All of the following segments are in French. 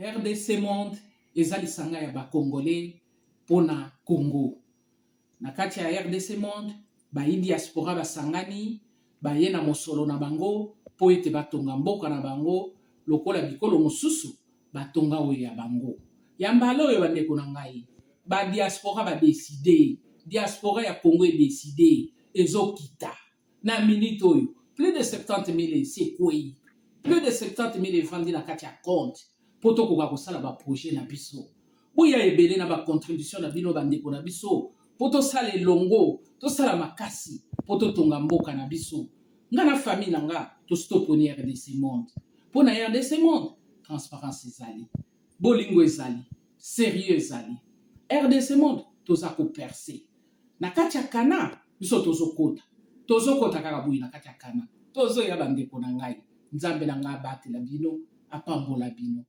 RDC Monde ezali sanga ya ba Congolais pona Congo. Na kati ya RDC Monde ba diaspora basangani baye na mosolo na bango po ete batonga mboka na bango lokola bikolo mosusu batonga oyo ya bango. Yambalo oyo bandeko na ngai ba diaspora ba décider, diaspora ya Congo décider ezokita na minute oyo plus de 70 000 c'est quoi? Plus de 70 000 francs na kati ya compte poto koka kosala ba projet na biso. Boya ebele na ba contribution na bino bandeko na biso poto sala elongo, to sala makasi poto tonga mboka na biso. Nga na famille na nga to stop on RDC Monde. Pona RDC Monde, transparence ezali, bolingo ezali, sérieux ezali. RDC Monde toza ko percer. Na kati ya kana biso tozokota. Tozokota kaka boyi na kati ya kana. Tozo ya bandeko na ngai. Nzambe na nga batela bino, apambola bino.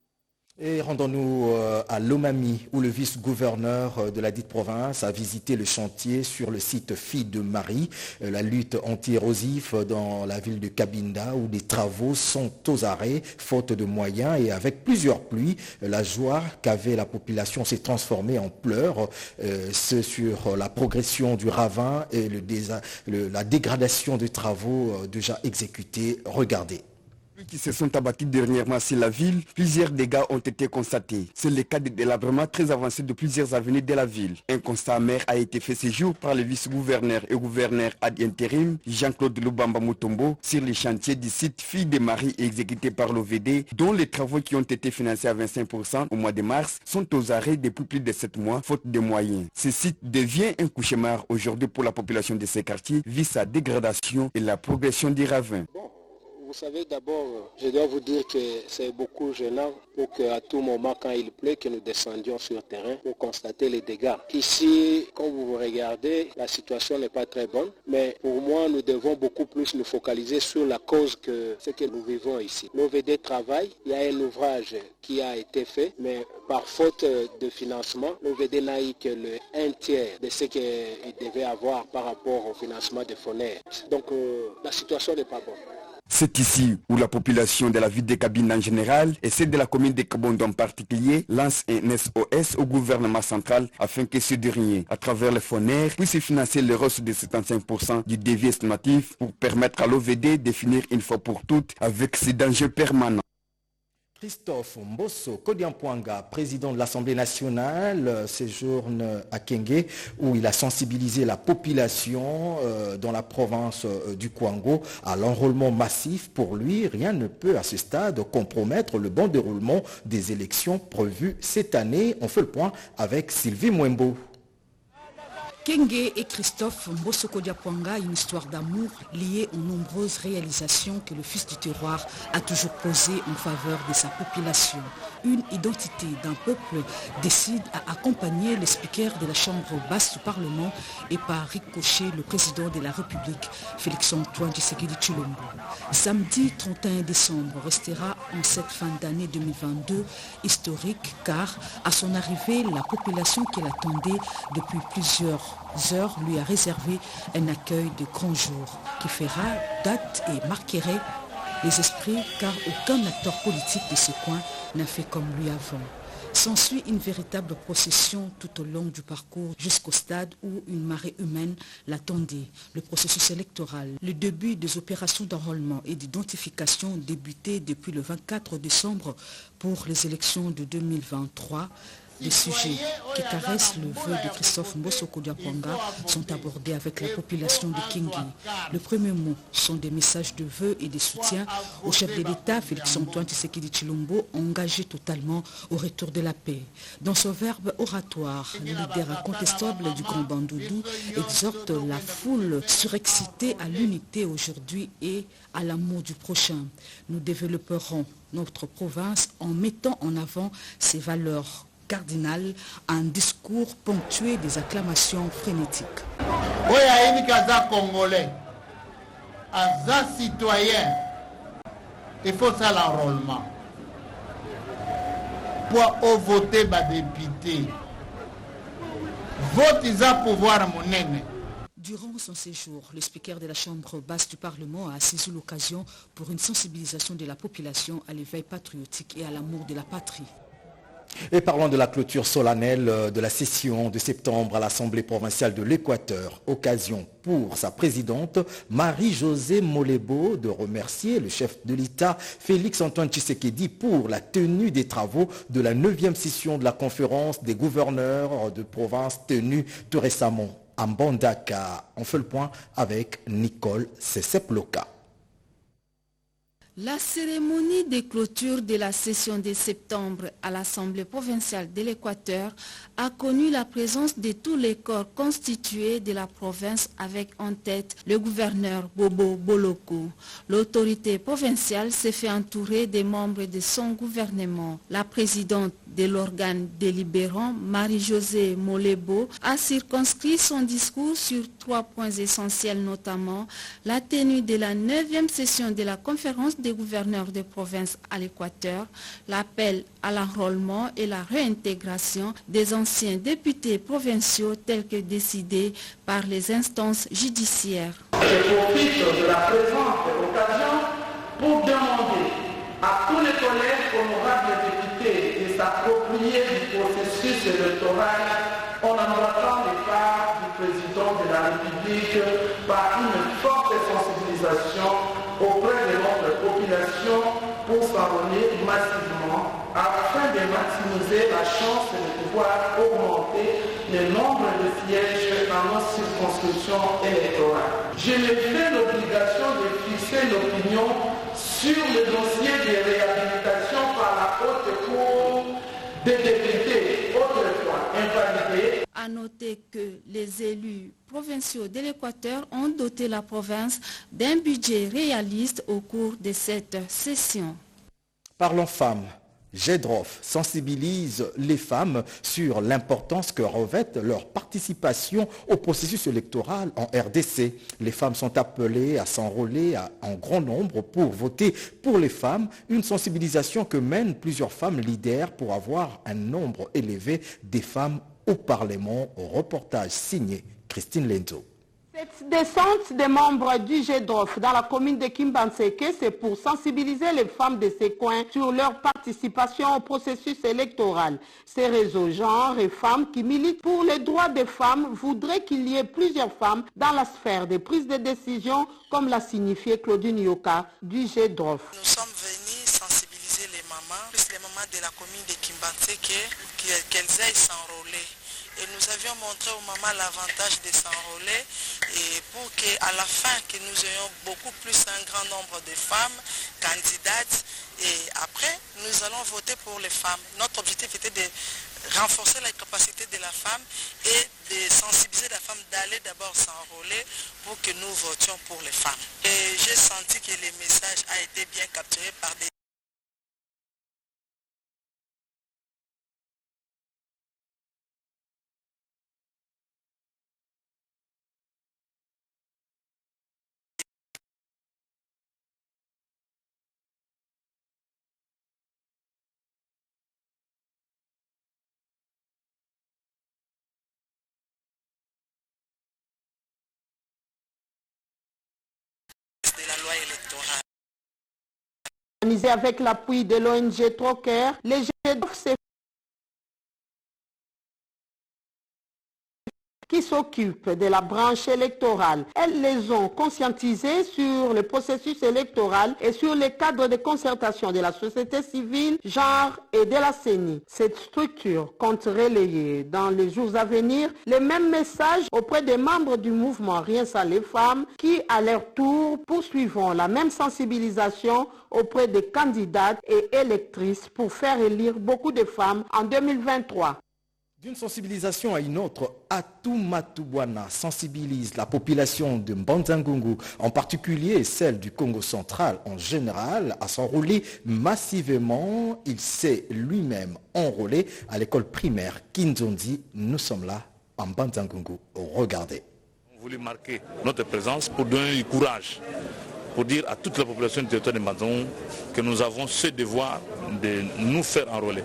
Et rendons-nous à Lomami, où le vice-gouverneur de la dite province a visité le chantier sur le site Fille de Marie, la lutte anti-érosif dans la ville de Cabinda, où des travaux sont aux arrêts, faute de moyens, et avec plusieurs pluies, la joie qu'avait la population s'est transformée en pleurs. C'est sur la progression du ravin et la dégradation des travaux déjà exécutés. Regardez. Qui se sont abattus dernièrement sur la ville, plusieurs dégâts ont été constatés. C'est le cas de délabrement très avancé de plusieurs avenues de la ville. Un constat amer a été fait ce jour par le vice-gouverneur et gouverneur ad intérim Jean-Claude Lubamba Mutombo sur les chantiers du site Fille de Marie exécuté par l'OVD, dont les travaux qui ont été financés à 25% au mois de mars sont aux arrêts depuis plus de 7 mois, faute de moyens. Ce site devient un cauchemar aujourd'hui pour la population de ces quartiers, vu sa dégradation et la progression des ravins. Vous savez, d'abord, je dois vous dire que c'est beaucoup gênant pour qu'à tout moment, quand il pleut, que nous descendions sur le terrain pour constater les dégâts. Ici, quand vous regardez, la situation n'est pas très bonne, mais pour moi, nous devons beaucoup plus nous focaliser sur la cause que ce que nous vivons ici. L'OVD travaille, il y a un ouvrage qui a été fait, mais par faute de financement, l'OVD n'a eu que le 1/3 de ce qu'il devait avoir par rapport au financement des FONER. Donc, la situation n'est pas bonne. C'est ici où la population de la ville de Cabinda en général et celle de la commune de Kabondo en particulier lance un SOS au gouvernement central afin que ce dernier, à travers les FONER, puisse financer le reste de 75% du devis estimatif pour permettre à l'OVD de finir une fois pour toutes avec ces dangers permanents. Christophe Mbosso Kodiampwanga, président de l'Assemblée nationale, séjourne à Kenge où il a sensibilisé la population dans la province du Kwango à l'enrôlement massif. Pour lui, rien ne peut à ce stade compromettre le bon déroulement des élections prévues cette année. On fait le point avec Sylvie Mwembo. Kenge et Christophe Mbosso Kodiampwanga, une histoire d'amour liée aux nombreuses réalisations que le fils du terroir a toujours posées en faveur de sa population. Une identité d'un peuple décide à accompagner le speaker de la Chambre basse du Parlement et par ricochet le président de la République, Félix-Antoine Tshisekedi Tshilombo. Samedi 31 décembre restera en cette fin d'année 2022 historique car à son arrivée, la population qui l'attendait depuis plusieurs heures lui a réservé un accueil de grand jour qui fera date et marquerait les esprits car aucun acteur politique de ce coin n'a fait comme lui avant. S'ensuit une véritable procession tout au long du parcours jusqu'au stade où une marée humaine l'attendait. Le processus électoral, le début des opérations d'enrôlement et d'identification débuté depuis le 24 décembre pour les élections de 2023. Les sujets qui caressent le vœu de Christophe Mbosso Kodiampwanga sont abordés avec la population de Kingi. Le premier mot sont des messages de vœux et de soutien au chef de l'État, Félix-Antoine Tshisekedi Tshilombo, engagé totalement au retour de la paix. Dans son verbe oratoire, le leader incontestable du Grand Bandoudou exhorte la foule surexcitée à l'unité aujourd'hui et à l'amour du prochain. Nous développerons notre province en mettant en avant ses valeurs cardinal, un discours ponctué des acclamations frénétiques. Congolais, citoyen, il faut ça l'enrôlement. Pour voter les députés, vote ils ont pouvoir monnaie. Durant son séjour, le speaker de la Chambre basse du Parlement a saisi l'occasion pour une sensibilisation de la population à l'éveil patriotique et à l'amour de la patrie. Et parlons de la clôture solennelle de la session de septembre à l'Assemblée provinciale de l'Équateur. Occasion pour sa présidente, Marie-Josée Molebo, de remercier le chef de l'État, Félix-Antoine Tshisekedi, pour la tenue des travaux de la 9e session de la conférence des gouverneurs de province tenue tout récemment à Mbandaka. On fait le point avec Nicole Seseploka. La cérémonie de clôture de la session de septembre à l'Assemblée provinciale de l'Équateur a connu la présence de tous les corps constitués de la province avec en tête le gouverneur Bobo Boloko. L'autorité provinciale s'est fait entourer des membres de son gouvernement. La présidente de l'organe délibérant, Marie-Josée Molebo, a circonscrit son discours sur 3 points essentiels, notamment la tenue de la 9e session de la conférence des gouverneurs de province à l'Équateur, l'appel à l'enrôlement et la réintégration des anciens députés provinciaux tels que décidés par les instances judiciaires. Je profite de la présente occasion pour demander à tous les collègues honorables députés de s'approprier du processus électoral en emboîtant les pas du président de la République par une forte sensibilisation auprès de notre population pour s'enrôler massivement afin de maximiser la chance de pouvoir augmenter le nombre de sièges dans nos circonscriptions électorales. Je me fais l'obligation de fixer l'opinion sur le dossier de réhabilitation par la haute cour des députés autrefois invalidés. À noter que les élus provinciaux de l'Équateur ont doté la province d'un budget réaliste au cours de cette session. Parlons femmes. GEDROF sensibilise les femmes sur l'importance que revêt leur participation au processus électoral en RDC. Les femmes sont appelées à s'enrôler en grand nombre pour voter pour les femmes, une sensibilisation que mènent plusieurs femmes leaders pour avoir un nombre élevé des femmes au Parlement. Reportage signé Christine Lenzo. Cette descente des membres du GEDROF dans la commune de Kimbanseke, c'est pour sensibiliser les femmes de ces coins sur leur participation au processus électoral. Ces réseaux genre et femmes qui militent pour les droits des femmes voudraient qu'il y ait plusieurs femmes dans la sphère des prises de décision, comme l'a signifié Claudine Yoka du GEDROF. Nous sommes venus sensibiliser les mamans, plus les mamans de la commune de Kimbanseke, qu'elles aillent s'enrôler. Et nous avions montré aux mamans l'avantage de s'enrôler et pour qu'à la fin que nous ayons beaucoup plus un grand nombre de femmes candidates et après nous allons voter pour les femmes. Notre objectif était de renforcer la capacité de la femme et de sensibiliser la femme d'aller d'abord s'enrôler pour que nous votions pour les femmes. Et j'ai senti que le message a été bien capturé par des de la loi électorale. Organisé avec l'appui de l'ONG Trocker, les GEDROF qui s'occupent de la branche électorale. Elles les ont conscientisées sur le processus électoral et sur les cadres de concertation de la société civile, genre et de la CENI. Cette structure compte relayer dans les jours à venir les mêmes messages auprès des membres du mouvement Rien sans les femmes qui, à leur tour, poursuivront la même sensibilisation auprès des candidates et électrices pour faire élire beaucoup de femmes en 2023. D'une sensibilisation à une autre, Atumatubwana sensibilise la population de Mbanzangungu, en particulier celle du Congo central en général, à s'enrôler massivement. Il s'est lui-même enrôlé à l'école primaire Kinzondi. Nous sommes là en Mbanzangungu. Regardez. On voulait marquer notre présence pour donner du courage, pour dire à toute la population du territoire de Mbanzangungu que nous avons ce devoir de nous faire enrôler.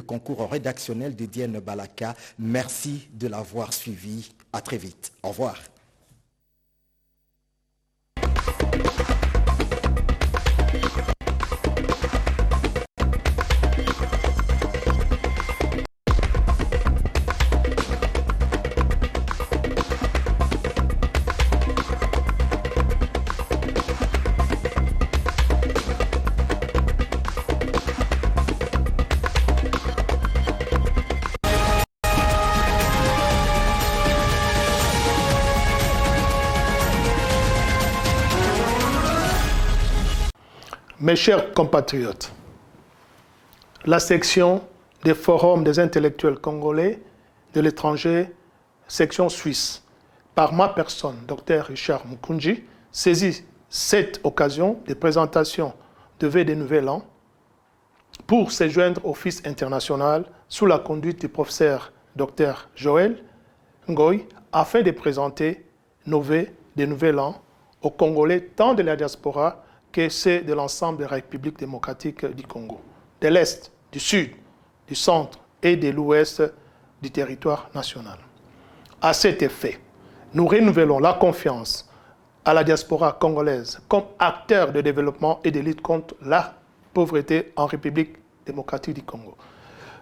concours rédactionnel de Diane Balaka. Merci de l'avoir suivi. À très vite. Au revoir. Mes chers compatriotes, la section des forums des intellectuels congolais de l'étranger, section suisse, par ma personne, Dr Richard Mukunji, saisit cette occasion de présentation de vœux de nouvel an pour se joindre au Office international sous la conduite du professeur Dr Joël Ngoy afin de présenter nos vœux de nouvel an aux Congolais tant de la diaspora que c'est de l'ensemble des républiques démocratiques du Congo, de l'Est, du Sud, du Centre et de l'Ouest du territoire national. À cet effet, nous renouvelons la confiance à la diaspora congolaise comme acteur de développement et de lutte contre la pauvreté en République démocratique du Congo,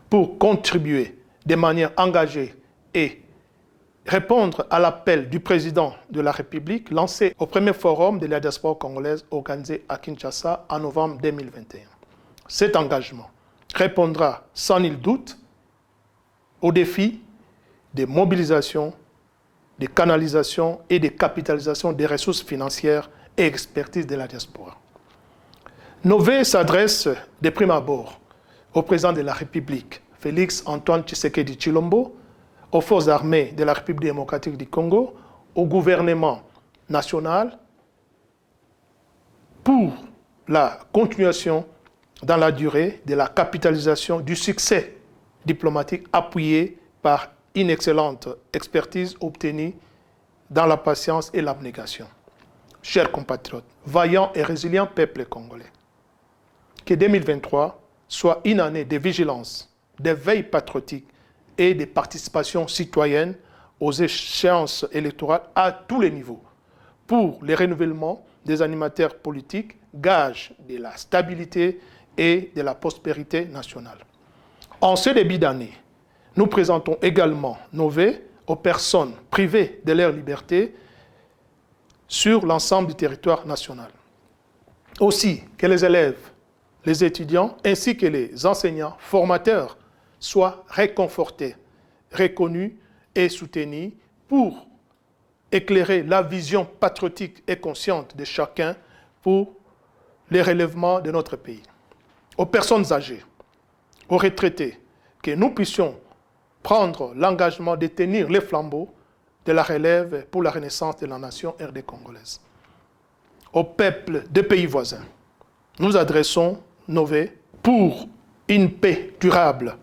pour contribuer de manière engagée et répondre à l'appel du président de la République lancé au premier forum de la diaspora congolaise organisé à Kinshasa en novembre 2021. Cet engagement répondra sans nul doute aux défis de mobilisation, de canalisation et de capitalisation des ressources financières et expertise de la diaspora. Nos vœux s'adressent de prime abord au président de la République, Félix Antoine Tshisekedi Tshilombo, aux forces armées de la République démocratique du Congo, au gouvernement national, pour la continuation dans la durée de la capitalisation du succès diplomatique appuyé par une excellente expertise obtenue dans la patience et l'abnégation. Chers compatriotes, vaillants et résilients peuple congolais, que 2023 soit une année de vigilance, de veille patriotique et de participation citoyenne aux échéances électorales à tous les niveaux pour le renouvellement des animateurs politiques, gage de la stabilité et de la prospérité nationale. En ce début d'année, nous présentons également nos vœux aux personnes privées de leur liberté sur l'ensemble du territoire national. Aussi que les élèves, les étudiants ainsi que les enseignants formateurs soient réconfortés, reconnus et soutenus pour éclairer la vision patriotique et consciente de chacun pour le relèvement de notre pays. Aux personnes âgées, aux retraités, que nous puissions prendre l'engagement de tenir les flambeaux de la relève pour la renaissance de la nation RD congolaise. Au peuple des pays voisins, nous adressons nos vœux pour une paix durable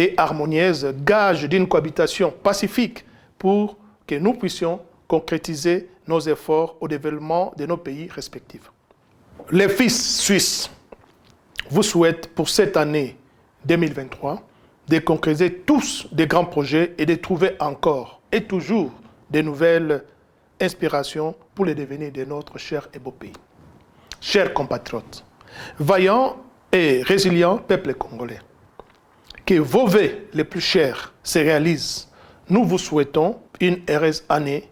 et harmonieuse, gage d'une cohabitation pacifique pour que nous puissions concrétiser nos efforts au développement de nos pays respectifs. Les fils suisses vous souhaitent pour cette année 2023 de concrétiser tous des grands projets et de trouver encore et toujours de nouvelles inspirations pour le devenir de notre cher et beau pays. Chers compatriotes, vaillants et résilients peuple congolais, que vos vœux les plus chers se réalisent. Nous vous souhaitons une heureuse année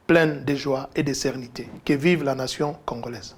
pleine de joie et de sérénité. Que vive la nation congolaise.